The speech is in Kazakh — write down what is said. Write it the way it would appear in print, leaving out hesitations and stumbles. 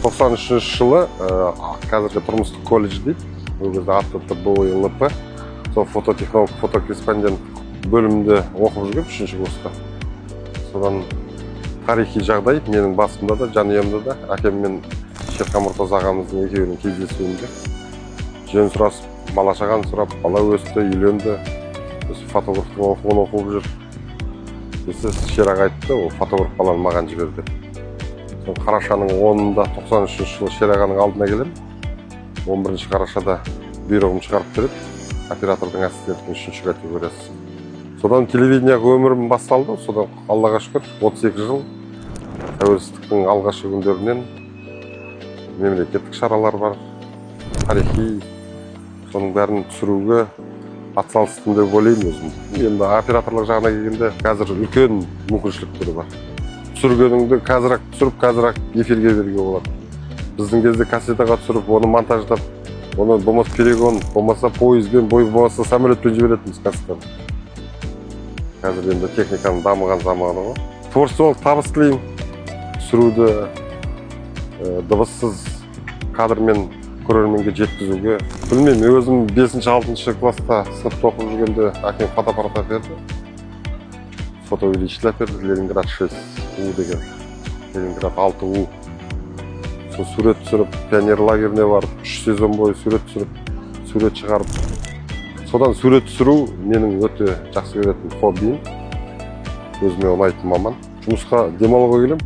93 жылы қазіргі тұрмыстық колледж дейді. Ол кезде аты ТБО-ЛП. Сол фототехнолог, фотокорреспондент бөлімінде оқып жүргем 3-ші курста. Содан тарихи жағдай менің басымда да, жанұямда да, әкем мен Шерхан Мұртаз ағамыздың екеуінің кездесуінде жөн сұрасып, бала-шағаны сұрап, бала өсті, үйленді. Фотографтың оқуын оқып жүр. Шер аға айтты, ол фотограф баланы маған жіберді. Қарашаның 10-ында 93 жылы Шер ағаның алдына келем. 11 қарашада бұйрығым шығарып береді. Оператордың ассистентінің 3-ші категориясы. Содан телевидениеге өмірім басталды. Содан Аллаға шүкір 32 жыл тәуелсіздіктің алғашқы күндерінен мемлекеттік шаралар бар, тарихи, соның бәрін түсіруге атсалыстым деп ойлаймын өзім. Енді операторлық жағына келгенде қазір үлкен мүмкіншіліктері бар. Түсіргеніңді қазір-ақ түсіріп, қазір-ақ эфирге беруге болады. Біздің кезде кассетаға түсіріп, оны монтаждап, оны болмаса перегон, болмаса пойызбен, болмаса самолетпен жіберетінбіз кассетаны. Қазір енді техниканың дамыған заманы ғой. Творчестволық табыс тілеймін. Түсіруді дыбыссыз кадрмен көрерменге жеткізуге. Білмеймін, өзім 5-6 класста сыныпта оқып жүргенде әкем фотоаппарат әперді. Фотоувеличитель әперді, Ленинград 6У деген, Ленинград 6У. Сол сурет түсіріп, пионер лагеріне барып, 3 сезон бойы сурет түсіріп, сурет шығарып. Содан сурет түсіру менің өте жақсы көретін хоббиім. Өзіме ұнайтын маман. Жұмысқа демалуға келем.